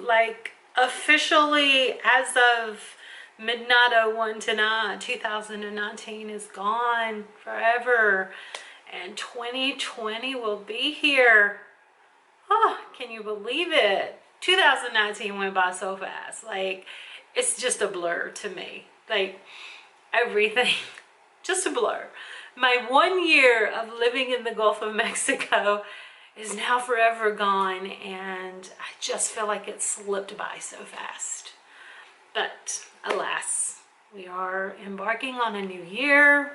like officially as of midnight 01 tonight, 2019 is gone forever. And 2020 will be here. Oh, can you believe it? 2019 went by so fast. Like, it's just a blur to me. Like, everything, just a blur. My 1 year of living in the Gulf of Mexico is now forever gone, and I just feel like it slipped by so fast. But alas, we are embarking on a new year.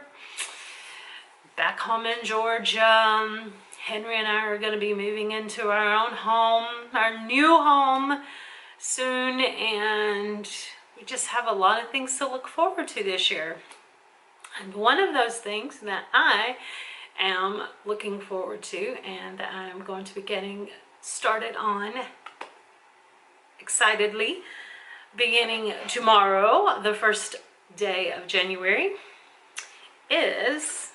Back home in Georgia, Henry and I are going to be moving into our own home, our new home soon, and we just have a lot of things to look forward to this year. And one of those things that I am looking forward to and I'm going to be getting started on excitedly beginning tomorrow, the first day of January, is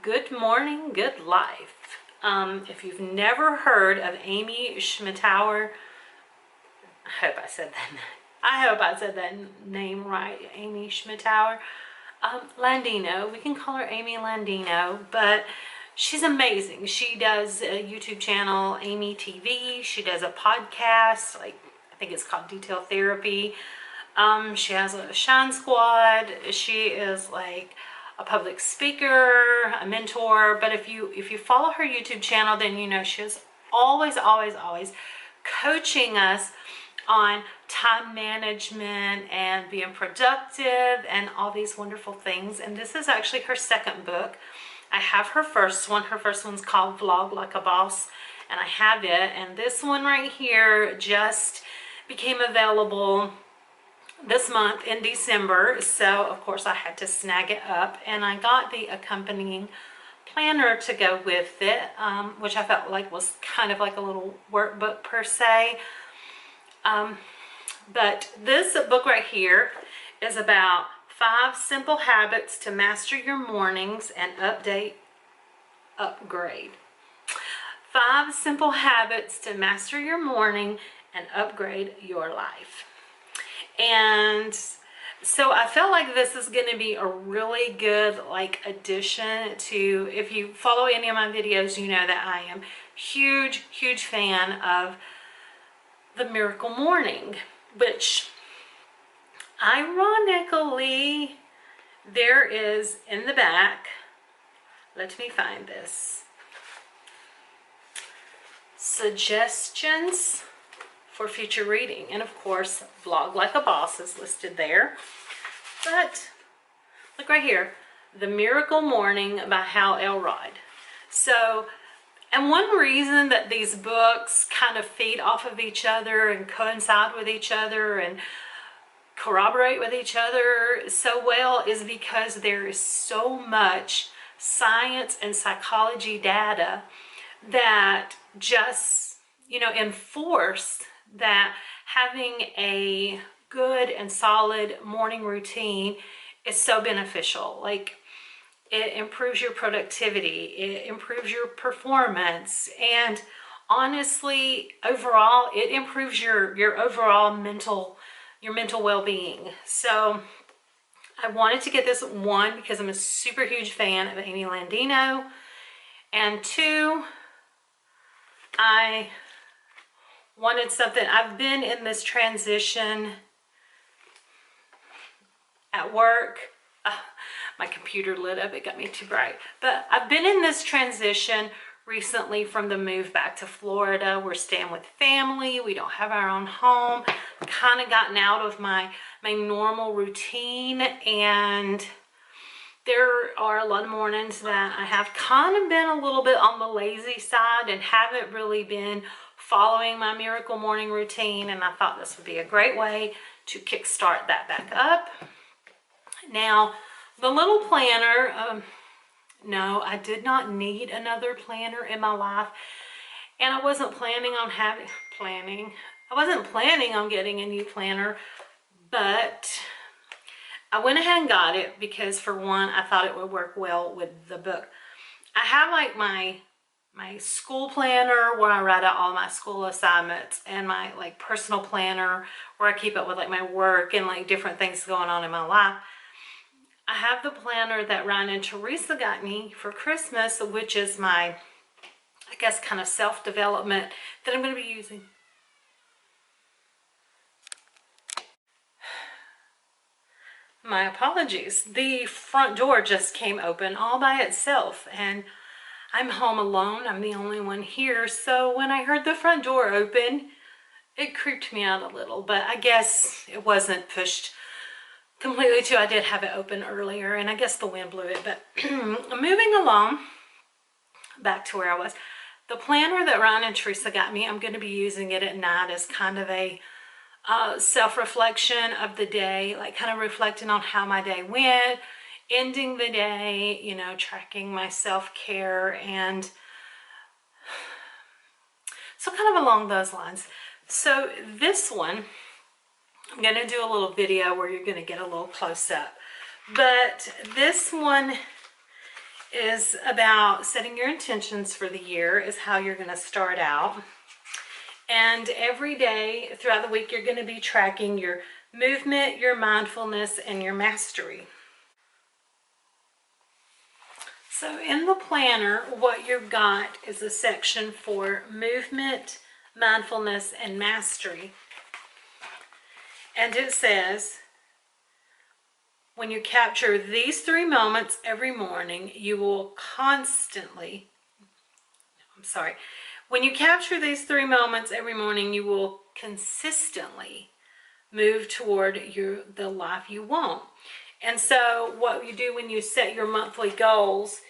Good Morning, Good Life. If you've never heard of Amy Schmittauer, I hope I said that name right, Amy Schmittauer. Landino, we can call her Amy Landino, but she's amazing. She does a YouTube channel, Amy TV. She does a podcast, like I think it's called Detail Therapy. She has a Shine Squad. She is like a public speaker, a mentor. But if you follow her YouTube channel, then you know she's always coaching us on time management and being productive and all these wonderful things. And this is actually her second book. I have her first one. Her first one's called Vlog Like a Boss, and I have it. And this one right here just became available this month in December, so of course I had to snag it up, and I got the accompanying planner to go with it, which I felt like was kind of like a little workbook per se. But this book right here is about 5 simple habits to master your mornings and upgrade. 5 simple habits to master your morning and upgrade your life. And so I felt like this is going to be a really good like addition to, if you follow any of my videos, you know that I am huge fan of the Miracle Morning, which ironically there is in the back, let me find this, suggestions for future reading. And of course, Vlog Like a Boss is listed there. But look right here, The Miracle Morning by Hal Elrod. So, and one reason that these books kind of feed off of each other and coincide with each other and corroborate with each other so well is because there is so much science and psychology data that just, you know, enforce that having a good and solid morning routine is so beneficial. Like, it improves your productivity, it improves your performance, and honestly, overall, it improves your overall mental well-being. So I wanted to get this, one, because I'm a super huge fan of Amy Landino, and 2, I wanted something. I've been in this transition at work. My computer lit up, it got me too bright. But I've been in this transition recently from the move back to Florida. We're staying with family. We don't have our own home. Kind of gotten out of my normal routine, and there are a lot of mornings that I have kind of been a little bit on the lazy side and haven't really been following my Miracle Morning routine, and I thought this would be a great way to kickstart that back up. Now, the little planner, no, I did not need another planner in my life, and I wasn't planning on getting a new planner, but I went ahead and got it because, for one, I thought it would work well with the book. I have like my my school planner where I write out all my school assignments, and my like personal planner where I keep up with like my work and like different things going on in my life. I have the planner that Ryan and Teresa got me for Christmas, which is my, I guess, kind of self-development that I'm going to be using. My apologies. The front door just came open all by itself, and I'm home alone. I'm the only one here. So when I heard the front door open, it creeped me out a little, but I guess it wasn't pushed completely too. I did have it open earlier, and I guess the wind blew it. But moving along, back to where I was. The planner that Ryan and Teresa got me, I'm going to be using it at night as kind of a self-reflection of the day, like kind of reflecting on how my day went, ending the day, you know, tracking my self-care, and so kind of along those lines. So this one, I'm going to do a little video where you're going to get a little close up, but this one is about setting your intentions for the year, is how you're going to start out. And every day throughout the week, you're going to be tracking your movement, your mindfulness, and your mastery. So in the planner, what you've got is a section for movement, mindfulness, and mastery. And it says, when you capture these 3 moments every morning, you will when you capture these 3 moments every morning, you will consistently move toward the life you want. And so what you do when you set your monthly goals,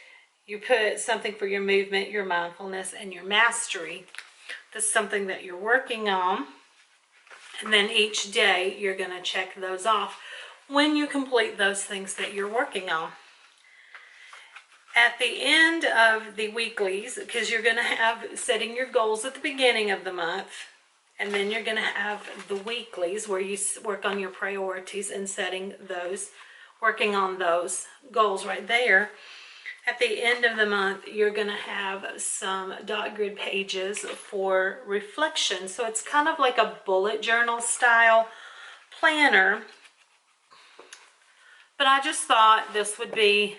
you put something for your movement, your mindfulness, and your mastery. That's something that you're working on. And then each day you're going to check those off when you complete those things that you're working on. At the end of the weeklies, because you're going to have setting your goals at the beginning of the month, and then you're going to have the weeklies where you work on your priorities and setting those, working on those goals right there. At the end of the month, you're going to have some dot grid pages for reflection. So it's kind of like a bullet journal style planner. But I just thought this would be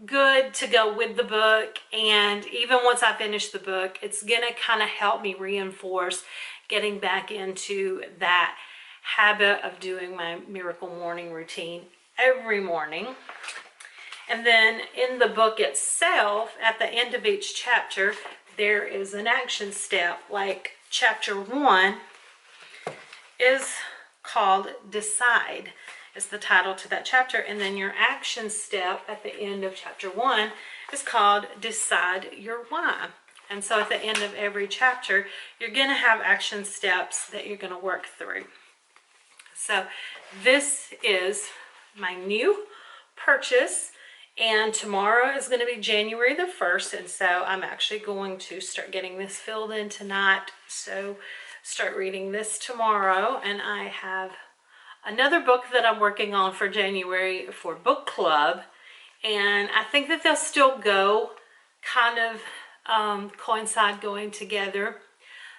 good to go with the book, and even once I finish the book, it's gonna kind of help me reinforce getting back into that habit of doing my miracle morning routine every morning. And then in the book itself, at the end of each chapter, there is an action step. Like chapter 1 is called Decide. Is the title to that chapter, and then your action step at the end of chapter 1 is called Decide Your Why. And so at the end of every chapter, you're going to have action steps that you're going to work through. So this is my new purchase, and tomorrow is going to be January the 1st, and so I'm actually going to start getting this filled in tonight. So start reading this tomorrow, and I have another book that I'm working on for January for book club, and I think that they'll still go kind of coincide going together,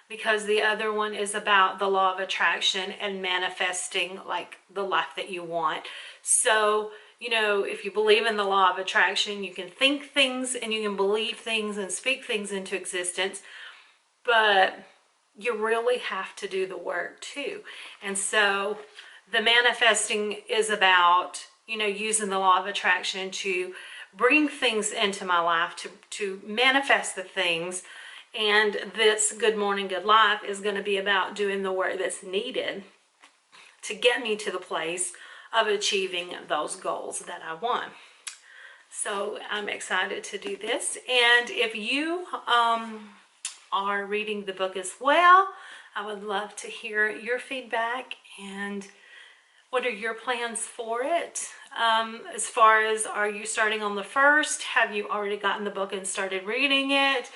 because the other one is about the law of attraction and manifesting like the life that you want. So, you know, if you believe in the law of attraction, you can think things and you can believe things and speak things into existence, but you really have to do the work too. And so the manifesting is about, you know, using the law of attraction to bring things into my life, to manifest the things. And this Good Morning Good Life is going to be about doing the work that's needed to get me to the place of achieving those goals that I want. So I'm excited to do this. And if you are reading the book as well, I would love to hear your feedback and what are your plans for it? As far as, are you starting on the 1st? Have you already gotten the book and started reading it?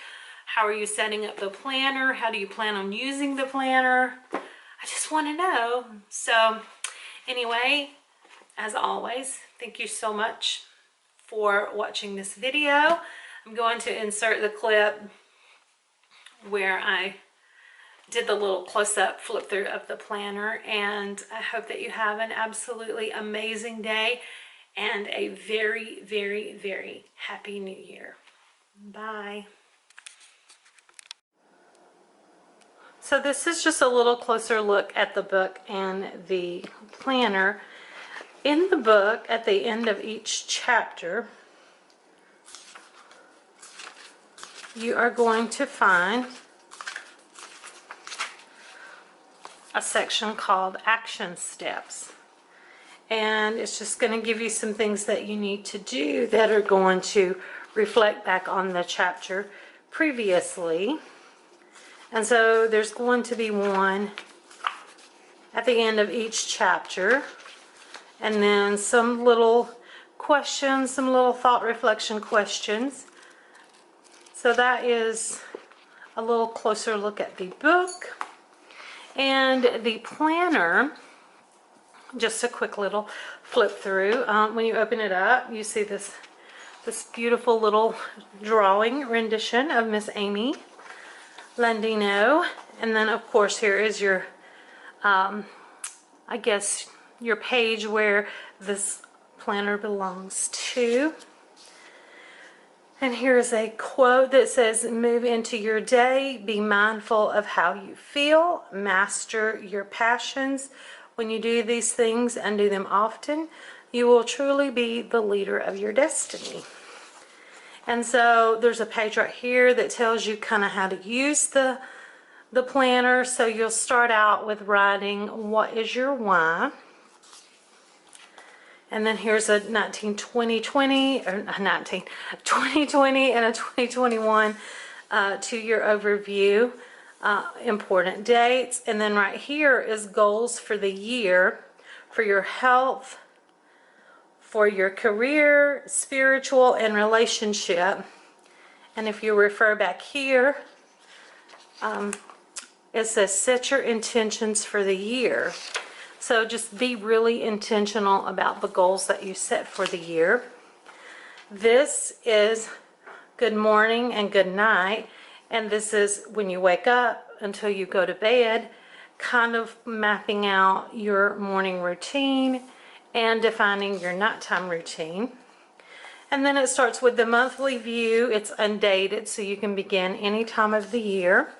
How are you setting up the planner? How do you plan on using the planner? I just want to know. So anyway, as always, thank you so much for watching this video. I'm going to insert the clip where I did the little close-up flip through of the planner, and I hope that you have an absolutely amazing day and a very, very, very happy new year. Bye. So this is just a little closer look at the book and the planner. In the book, at the end of each chapter, you are going to find a section called Action Steps. And it's just going to give you some things that you need to do that are going to reflect back on the chapter previously. And so there's going to be one at the end of each chapter, and then some little questions, some little thought reflection questions. So that is a little closer look at the book. And the planner, just a quick little flip through. When you open it up, you see this beautiful little drawing rendition of Miss Amy Landino, and then of course here is your I guess your page where this planner belongs to. And here's a quote that says, "Move into your day, be mindful of how you feel, master your passions. When you do these things and do them often, you will truly be the leader of your destiny." And so there's a page right here that tells you kind of how to use the planner. So you'll start out with writing, what is your why? And then here's a 2020 and a 2021 2-year overview, important dates. And then right here is goals for the year, for your health, for your career, spiritual, and relationship. And if you refer back here, it says set your intentions for the year. So just be really intentional about the goals that you set for the year. This is good morning and good night, and this is when you wake up until you go to bed, kind of mapping out your morning routine and defining your nighttime routine. And then it starts with the monthly view. It's undated, so you can begin any time of the year.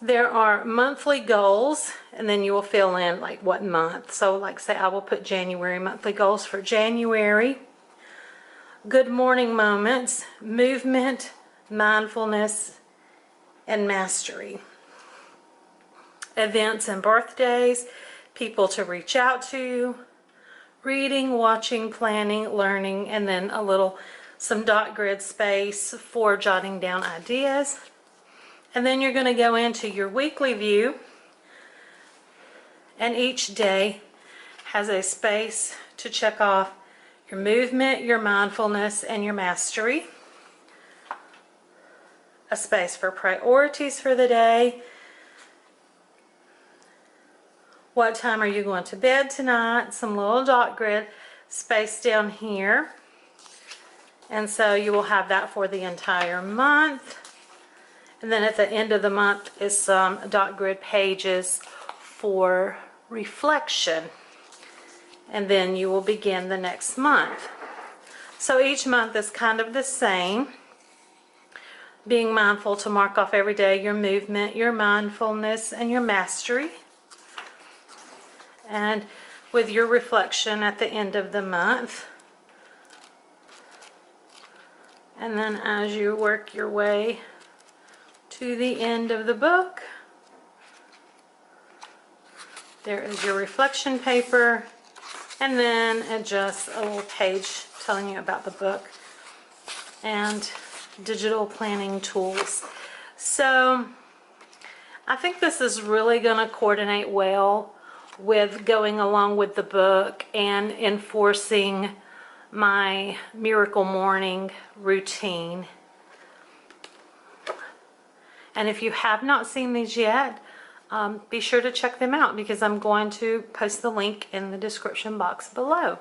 There are monthly goals, and then you will fill in like what month. So like say I will put January, monthly goals for January. Good morning moments, movement, mindfulness, and mastery. Events and birthdays, people to reach out to, reading, watching, planning, learning, and then some dot grid space for jotting down ideas. And then you're going to go into your weekly view, and each day has a space to check off your movement, your mindfulness, and your mastery. A space for priorities for the day. What time are you going to bed tonight? Some little dot grid space down here. And so you will have that for the entire month. And then at the end of the month is some dot grid pages for reflection. And then you will begin the next month. So each month is kind of the same. Being mindful to mark off every day your movement, your mindfulness, and your mastery. And with your reflection at the end of the month. And then as you work your way to the end of the book, there is your reflection paper, and then just a little page telling you about the book and digital planning tools. So I think this is really going to coordinate well with going along with the book and enforcing my miracle morning routine. And if you have not seen these yet, be sure to check them out, because I'm going to post the link in the description box below.